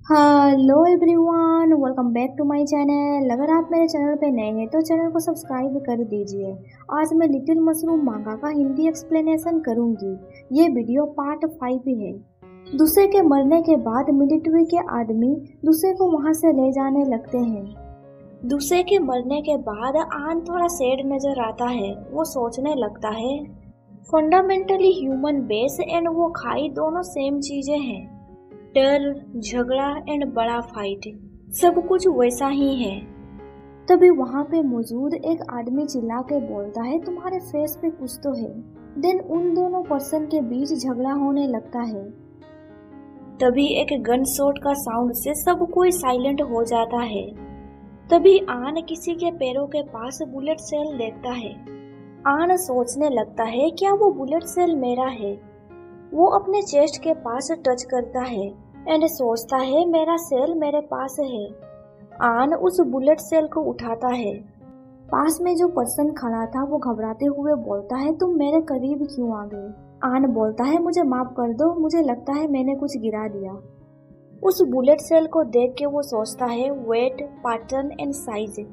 Hello everyone, welcome back to my channel. अगर आप मेरे चैनल पे नए हैं तो चैनल को सब्सक्राइब कर दीजिए। आज मैं लिटिल मशरूम मांगा का हिंदी एक्सप्लेनेशन करूंगी। ये वीडियो पार्ट 5 है। दूसरे के मरने के बाद मिलिट्री के आदमी दूसरे को वहां से ले जाने लगते हैं। दूसरे के मरने के बाद आन थोड़ा सैड नजर आता है। वो सोचने लगता है फंडामेंटली ह्यूमन बेस एंड वो खाई दोनों सेम चीजें हैं। डर, झगड़ा एंड बड़ा फाइट, सब कुछ वैसा ही है। तभी वहां पे मौजूद एक आदमी चिल्ला के बोलता है, तुम्हारे फेस पे कुछ तो है। देन उन दोनों पर्सन के बीच झगड़ा होने लगता है। तभी एक गन शॉट का साउंड से सब कोई साइलेंट हो जाता है। तभी आन किसी के पैरों के पास बुलेट सेल देखता है। आन सोचने लगता है, क्या वो बुलेट सेल मेरा है? वो अपने चेस्ट के पास टच करता है एंड सोचता है, मेरा सेल मेरे पास है। आन उस बुलेट सेल को उठाता है। पास में जो पर्सन खड़ा था वो घबराते हुए बोलता है, तुम मेरे करीब क्यों आ गए? आन बोलता है, मुझे माफ कर दो, मुझे लगता है मैंने कुछ गिरा दिया। उस बुलेट सेल को देख के वो सोचता है, वेट, पैटर्न एंड साइज।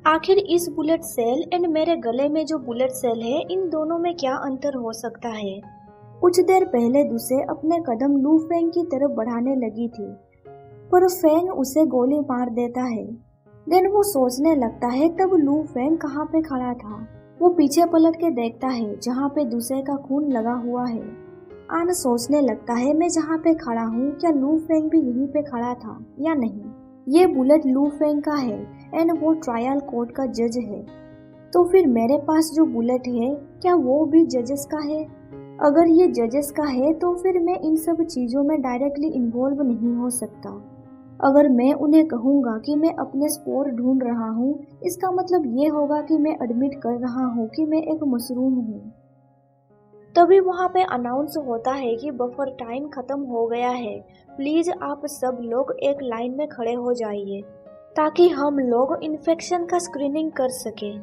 आखिर इस बुलेट सेल एंड मेरे गले में जो बुलेट सेल है, इन दोनों में क्या अंतर हो सकता है? कुछ देर पहले दूसरे अपने कदम लू फेंग की तरफ बढ़ाने लगी थी, पर फेंग उसे गोली मार देता है। देन वो सोचने लगता है, तब लू फेंग कहाँ पे खड़ा था? वो पीछे पलट के देखता है जहाँ पे दूसरे का खून लगा हुआ है। आन सोचने लगता है, मैं जहाँ पे खड़ा हूँ क्या लू फेंग भी यहीं पे खड़ा था या नहीं? ये बुलेट लू फेंग का है एंड वो ट्रायल कोर्ट का जज है। तो फिर मेरे पास जो बुलेट है क्या वो भी जजेस का है? अगर ये जजेस का है तो फिर मैं इन सब चीजों में डायरेक्टली इन्वॉल्व नहीं हो सकता। अगर मैं उन्हें कहूँगा कि मैं अपने स्पोर ढूंढ रहा हूँ, इसका मतलब ये होगा कि मैं एडमिट कर रहा हूँ कि मैं एक मशरूम हूँ। तभी वहाँ पे अनाउंस होता है कि बफर टाइम खत्म हो गया है। प्लीज आप सब लोग एक लाइन में खड़े हो जाइए ताकि हम लोग इन्फेक्शन का स्क्रीनिंग कर सके।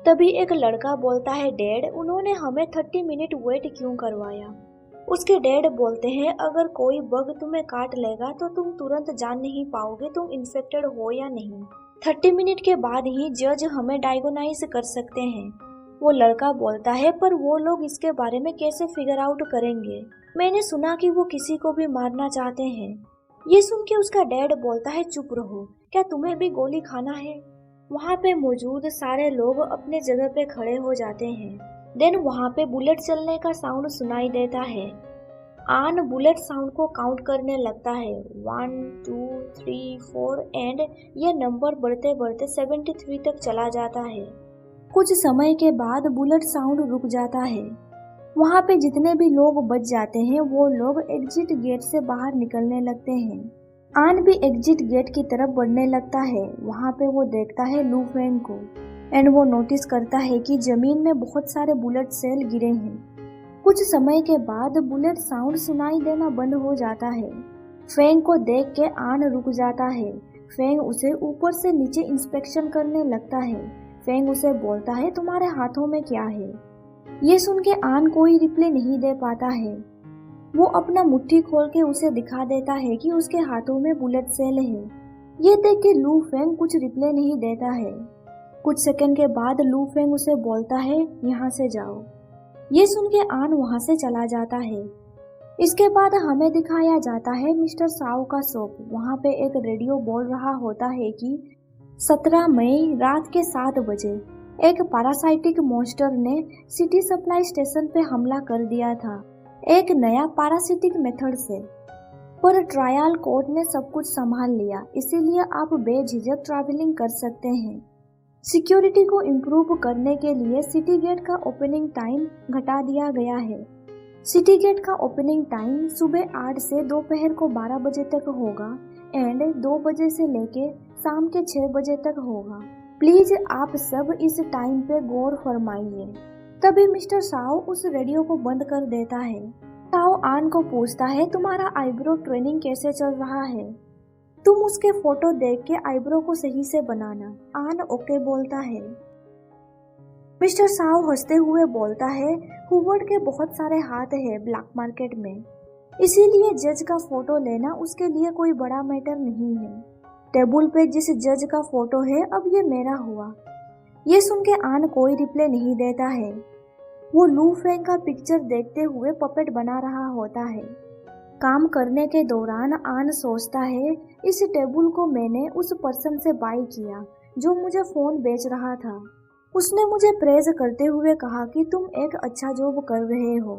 तभी एक लड़का बोलता है, डैड, उन्होंने हमें 30 मिनट वेट क्यों करवाया? उसके डैड बोलते हैं, अगर कोई बग तुम्हें काट लेगा तो तुम तुरंत जान नहीं पाओगे तुम इन्फेक्टेड हो या नहीं। 30 मिनट के बाद ही जज हमें डायग्नोसाइज कर सकते हैं। वो लड़का बोलता है, पर वो लोग इसके बारे में कैसे फिगर आउट करेंगे? मैंने सुना कि वो किसी को भी मारना चाहते हैं। ये सुन के उसका डैड बोलता है, चुप रहो, क्या तुम्हें भी गोली खाना है? वहाँ पे मौजूद सारे लोग अपने जगह पे खड़े हो जाते हैं। देन वहाँ पे बुलेट चलने का साउंड सुनाई देता है। आन बुलेट साउंड को काउंट करने लगता है, 1 2 3 4 एंड ये नंबर बढ़ते बढ़ते 73 तक चला जाता है। कुछ समय के बाद बुलेट साउंड रुक जाता है। वहाँ पे जितने भी लोग बच जाते हैं वो लोग एग्जिट गेट से बाहर निकलने लगते हैं। आन भी एग्जिट गेट की तरफ बढ़ने लगता है। वहाँ पे वो देखता है लू फेंग को एंड वो नोटिस करता है कि जमीन में बहुत सारे बुलेट सेल गिरे हैं। कुछ समय के बाद बुलेट साउंड सुनाई देना बंद हो जाता है। फेंग को देख के आन रुक जाता है। फेंग उसे ऊपर से नीचे इंस्पेक्शन करने लगता है। फेंग उसे बोलता है, तुम्हारे हाथों में क्या है? ये सुन के आन कोई रिप्लाई नहीं दे पाता है। वो अपना मुट्ठी खोल के उसे दिखा देता है कि उसके हाथों में बुलेट सेल है। ये देख के लू फेंग कुछ रिप्लाई नहीं देता है। कुछ सेकंड के बाद लू फेंग उसे बोलता है, यहाँ से जाओ। ये सुन के आन वहाँ से चला जाता है। इसके बाद हमें दिखाया जाता है मिस्टर साओ का शॉप। वहाँ पे एक रेडियो बोल रहा होता है कि 17 मई रात के 7 बजे एक पैरासाइटिक मॉन्स्टर ने सिटी सप्लाई स्टेशन पे हमला कर दिया था, एक नया पैरासिटिक मेथड से। पर ट्रायल कोर्ट ने सब कुछ संभाल लिया, इसीलिए आप बेझिझक ट्रैवलिंग कर सकते हैं। सिक्योरिटी को इम्प्रूव करने के लिए सिटी गेट का ओपनिंग टाइम घटा दिया गया है। सिटी गेट का ओपनिंग टाइम सुबह 8 से दोपहर को 12 बजे तक होगा एंड 2 बजे से लेके शाम के 6 बजे तक होगा। प्लीज आप सब इस टाइम पे गौर फरमाइए। तभी मिस्टर साओ उस रेडियो को बंद कर देता है। साओ आन को पूछता है, तुम्हारा आईब्रो ट्रेनिंग कैसे चल रहा है? तुम उसके फोटो देख के आईब्रो को सही से बनाना। आन ओके बोलता है। मिस्टर साओ हंसते हुए बोलता है, हुवर्ड के बहुत सारे हाथ है ब्लैक मार्केट में। इसीलिए जज का फोटो लेना उसके लिए कोई बड़ा मैटर नहीं है। टेबल पे जिस जज का फोटो है अब ये मेरा हुआ। ये सुन के आन कोई रिप्लाई नहीं देता है। वो लू फेंग का पिक्चर देखते हुए पपेट बना रहा होता है। काम करने के दौरान आन सोचता है इस टेबल को मैंने उस पर्सन से बाय किया जो मुझे फोन बेच रहा था। उसने मुझे प्रेज करते हुए कहा कि तुम एक अच्छा जॉब कर रहे हो।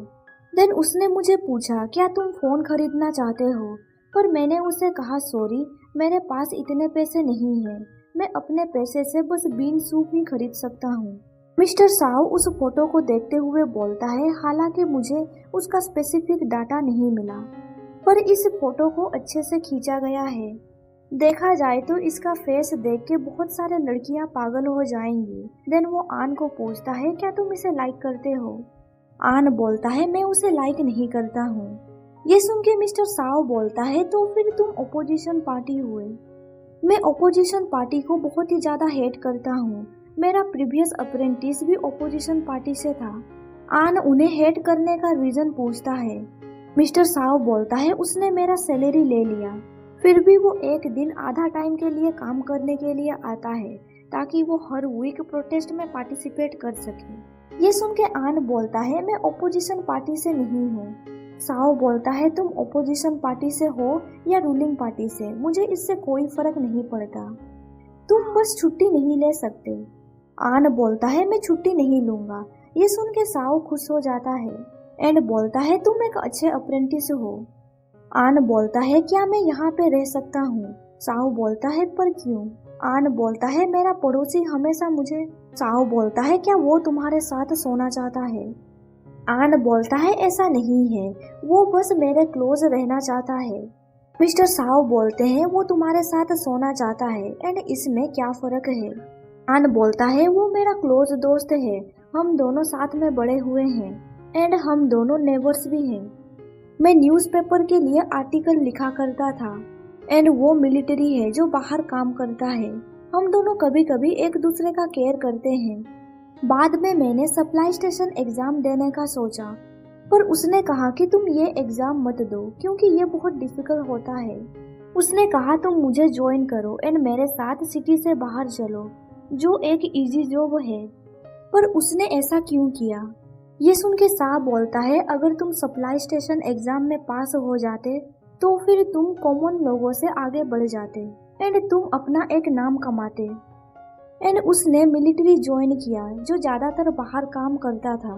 देन उसने मुझे पूछा क्या तुम फोन खरीदना चाहते हो, पर मैंने उसे कहा सॉरी मेरे पास इतने पैसे नहीं हैं, मैं अपने पैसे से बस बीन सूप ही खरीद सकता हूँ। मिस्टर साव उस फोटो को देखते हुए बोलता है हालांकि मुझे उसका स्पेसिफिक डाटा नहीं मिला, पर इस फोटो को अच्छे से खींचा गया है। देखा जाए तो इसका फेस देख के बहुत सारे लड़कियां पागल हो जाएंगी। देन वो आन को पूछता है क्या तुम इसे लाइक करते हो। आन बोलता है मैं उसे लाइक नहीं करता हूँ। ये सुन के मिस्टर साव बोलता है तो फिर तुम ओपोजिशन पार्टी हुए। मैं ओपोजिशन पार्टी को बहुत ही ज्यादा हेट करता हूँ। मेरा प्रीवियस अप्रेंटिस भी ओपोजिशन पार्टी से था। आन उन्हें हेट करने का रीजन पूछता है। मिस्टर साव बोलता है उसने मेरा सैलरी ले लिया, फिर भी वो एक दिन आधा टाइम के लिए काम करने के लिए आता है ताकि वो हर वीक प्रोटेस्ट में पार्टिसिपेट कर सके। ये सुन के आन बोलता है मैं ओपोजिशन पार्टी से नहीं हूँ। साव बोलता है तुम ओपोजिशन पार्टी से हो या रूलिंग पार्टी से, मुझे इससे कोई फर्क नहीं पड़ता, तुम बस छुट्टी नहीं ले सकते। आन बोलता है मैं छुट्टी नहीं लूंगा। ये सुन के साव खुश हो जाता है एंड बोलता है तुम एक अच्छे अप्रेंटिस हो। आन बोलता है क्या मैं यहाँ पे रह सकता हूँ। साव बोलता है पर क्यों। आन बोलता है मेरा पड़ोसी हमेशा मुझे। साव बोलता है क्या वो तुम्हारे साथ सोना चाहता है। आन बोलता है ऐसा नहीं है, वो बस मेरे क्लोज रहना चाहता है। मिस्टर साव बोलते हैं वो तुम्हारे साथ सोना चाहता है एंड इसमें क्या फर्क है। आन बोलता है वो मेरा क्लोज दोस्त है, हम दोनों साथ में बड़े हुए हैं एंड हम दोनों नेबर्स भी हैं। मैं न्यूज़पेपर के लिए आर्टिकल लिखा करता था एंड वो मिलिट्री है जो बाहर काम करता है। हम दोनों कभी कभी एक दूसरे का केयर करते हैं। बाद में मैंने सप्लाई स्टेशन एग्जाम देने का सोचा, पर उसने कहा कि तुम ये एग्जाम मत दो क्योंकि ये बहुत डिफिकल्ट होता है। उसने कहा तुम मुझे ज्वाइन करो एंड मेरे साथ सिटी से बाहर चलो, जो एक इजी जॉब है। पर उसने ऐसा क्यों किया। ये सुन के साहब बोलता है अगर तुम सप्लाई स्टेशन एग्जाम में पास हो जाते तो फिर तुम कॉमन लोगों से आगे बढ़ जाते एंड तुम अपना एक नाम कमाते। एंड उसने मिलिट्री ज्वाइन किया जो ज्यादातर बाहर काम करता था,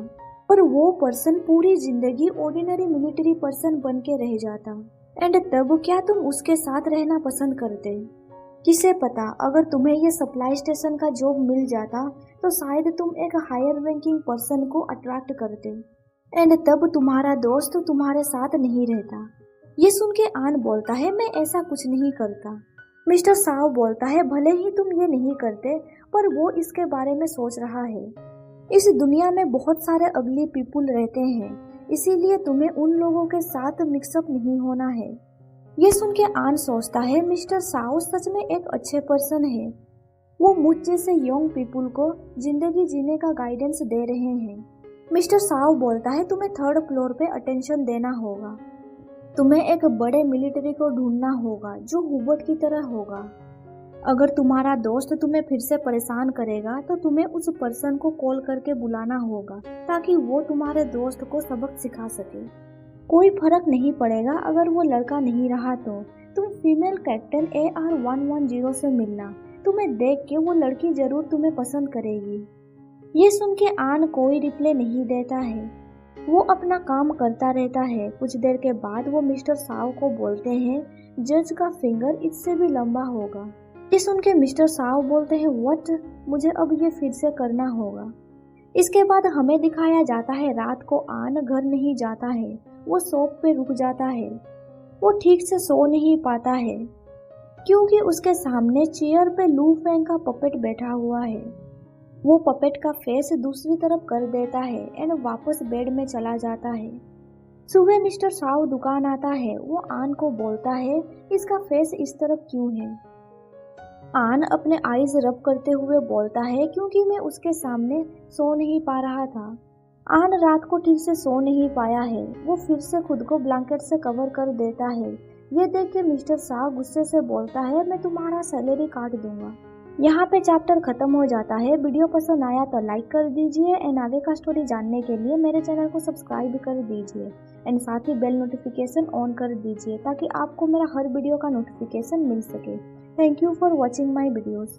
पर वो पर्सन पूरी जिंदगी ऑर्डिनरी मिलिट्री पर्सन बन के रह जाता। एंड तब क्या तुम उसके साथ रहना पसंद करते। किसे पता अगर तुम्हें ये सप्लाई स्टेशन का जॉब मिल जाता तो शायद तुम एक हायर रैंकिंग पर्सन को अट्रैक्ट करते एंड तब तुम्हारा दोस्त तुम्हारे साथ नहीं रहता। ये सुन के आन बोलता है मैं ऐसा कुछ नहीं करता। मिस्टर साव बोलता है भले ही तुम ये नहीं करते, पर वो इसके बारे में सोच रहा है। इस दुनिया में बहुत सारे अगली पीपुल रहते हैं, इसीलिए तुम्हें उन लोगों के साथ मिक्सअप नहीं होना है। ये सुन के आन सोचता है मिस्टर साव सच में एक अच्छे पर्सन है। वो मुझ जैसे यंग पीपुल को जिंदगी जीने का गाइडेंस दे रहे हैं। मिस्टर साव बोलता है तुम्हें 3rd फ्लोर पे अटेंशन देना होगा। तुम्हें एक बड़े मिलिट्री को ढूंढना होगा जो हुबर्ट की तरह होगा। अगर तुम्हारा दोस्त तुम्हें फिर से परेशान करेगा तो तुम्हें उस पर्सन को कॉल करके बुलाना होगा ताकि वो तुम्हारे दोस्त को सबक सिखा सके। कोई फर्क नहीं पड़ेगा अगर वो लड़का नहीं रहा तो तुम फीमेल कैप्टन AR-110 से मिलना, तुम्हें देख के वो लड़की जरूर तुम्हें पसंद करेगी। ये सुन के आन कोई रिप्लाई नहीं देता है, वो अपना काम करता रहता है। कुछ देर के बाद वो मिस्टर साव को बोलते हैं जज का फिंगर इससे भी लंबा होगा। ये सुन के मिस्टर साव बोलते हैं व्हाट, मुझे अब ये फिर से करना होगा। इसके बाद हमें दिखाया जाता है रात को आन घर नहीं जाता है, वो शॉप पे रुक जाता है। वो ठीक से सो नहीं पाता है क्योंकि उसके सामने चेयर पे लू फेंग का पपेट बैठा हुआ है। वो पपेट का फेस दूसरी तरफ कर देता है एंड वापस बेड में चला जाता है। सुबह मिस्टर साव दुकान आता है। वो आन को बोलता है इसका फेस इस तरफ क्यों है। आन अपने आईज रब करते हुए बोलता है क्योंकि मैं उसके सामने सो नहीं पा रहा था। आन रात को ठीक से सो नहीं पाया है। वो फिर से खुद को ब्लैंकेट से कवर कर देता है। ये देख के मिस्टर शाह गुस्से से बोलता है, मैं तुम्हारा सैलरी काट दूंगा। यहाँ पे चैप्टर खत्म हो जाता है। वीडियो पसंद आया तो लाइक कर दीजिए एंड आगे का स्टोरी जानने के लिए मेरे चैनल को सब्सक्राइब कर दीजिए एंड साथ ही बेल नोटिफिकेशन ऑन कर दीजिए ताकि आपको मेरा हर वीडियो का नोटिफिकेशन मिल सके। Thank you for watching my videos.